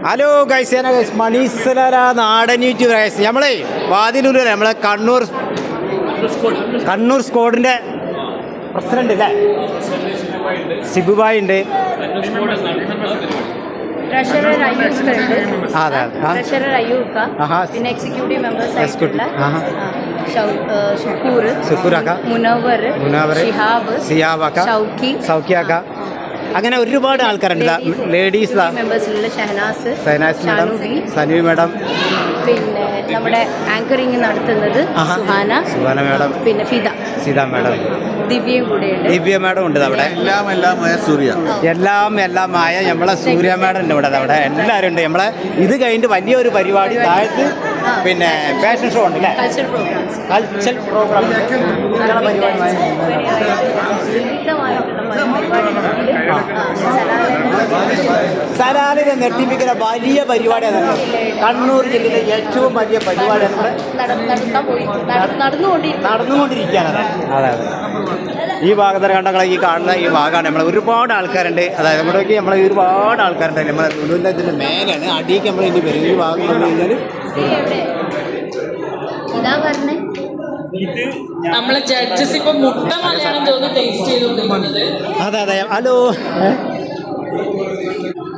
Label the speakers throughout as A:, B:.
A: Hello guys, മണീസല നാടൻ YouTube guys. നമ്മളെ വാതിലൂർ നമ്മളെ കണ്ണൂർ സ്ക്വാഡിൻ്റെ പ്രസിഡന്റ് അല്ലേ, സിബുബായി ഉണ്ട്.
B: പിന്നെ എക്സിക്യൂട്ടീവ് മെമ്പേഴ്സ് ആയിട്ടുള്ള മുനവർ, ഷിഹാബ്,
A: സൗക്കിയാക്ക, അങ്ങനെ ഒരുപാട് ആൾക്കാരുണ്ട്. ലേഡീസ്
B: മെമ്പേഴ്സിലുള്ള ഷഹനാസ്
A: മാഡം, സനു മാഡം,
B: പിന്നെ നമ്മുടെ ആങ്കറിങ് നടത്തുന്നത് സുഹാന
A: മാഡം,
B: പിന്നെ ഫിദ
A: മാഡം, ദിവ്യ മാഡം ഉണ്ട് അവിടെ. എല്ലാമായ നമ്മളെ സൂര്യ മാഡം ഉണ്ട് ഇവിടെ. അവിടെ എല്ലാവരും ഉണ്ട്. നമ്മളെ ഇത് കഴിഞ്ഞിട്ട് വലിയൊരു പരിപാടി താഴത്ത് പിന്നെ ഫാഷൻ ഷോ ഉണ്ട് അല്ലേ, കൾച്ചറൽ പ്രോഗ്രാം. സലാലിനെ നെട്ടിപ്പിക്കുന്ന വലിയ പരിപാടിയാണ്. കണ്ണൂർ ജില്ലയിലെ ഏറ്റവും വലിയ പരിപാടിയാണ് നടന്നുകൊണ്ടിരിക്കുകയാണ്. അതെ, ഈ ഭാഗത്ത് കണ്ടങ്ങളെ ഈ കാണുന്ന ഈ ഭാഗമാണ്. നമ്മളെ ഒരുപാട് ആൾക്കാരുണ്ട്. അതായത് നമ്മുടെയൊക്കെ നമ്മളെ ഒരുപാട് ആൾക്കാരുണ്ട്. നമ്മളെ തൊഴിലിൻ്റെ മേലെയാണ്, അടിയൊക്കെ നമ്മൾ ഇനി വരും. ഈ ഭാഗം പറഞ്ഞു കഴിഞ്ഞാൽ
C: നമ്മളെ ജഡ്ജസ് ഇപ്പൊ മുട്ട മലയാളം തോന്നുന്നു ടേസ്റ്റ് ചെയ്തുകൊണ്ടിരിക്കുന്നത്.
A: അതെ. ഹലോ,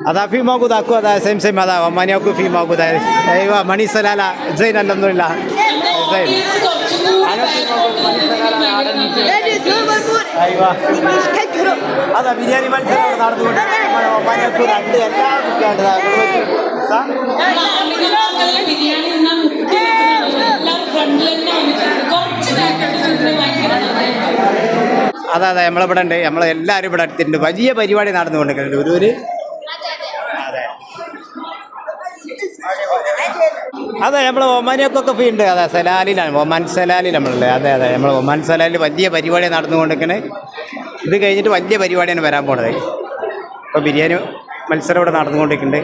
A: അതാ ഫീം ആക്കൂ താക്കൂ, അതാ സെയിം അതാ മനിയാക്കൂ ഫീം ആക്കൂ. അയ്യോ മണീസലാല ജൈൻ അല്ലെന്നില്ല. അതാ ബിരിയാണി മത്സരം നടന്നുകൊണ്ട് മനിയാക്കൂ രണ്ട് എല്ലാ അതെ നമ്മളിവിടെ ഉണ്ട്. നമ്മളെല്ലാവരും ഇവിടെ അടുത്തിട്ടുണ്ട്. വലിയ പരിപാടി നടന്നുകൊണ്ടിരിക്കുന്നുണ്ട് ഒരു അതെ നമ്മൾ ഒമാനിയൊക്കെ ഫീ ഉണ്ട്. അതെ, സലാലിലാണ്, ഒമാൻ സലാലിൽ നമ്മളുള്ളത്. അതെ നമ്മൾ ഒമാൻ സലാലിൽ വലിയ പരിപാടി നടന്നുകൊണ്ടിരിക്കുന്നത്. ഇത് കഴിഞ്ഞിട്ട് വലിയ പരിപാടിയാണ് വരാൻ പോണത്. ഇപ്പോൾ ബിരിയാണി മത്സരം ഇവിടെ നടന്നുകൊണ്ടിരിക്കുന്നുണ്ട്.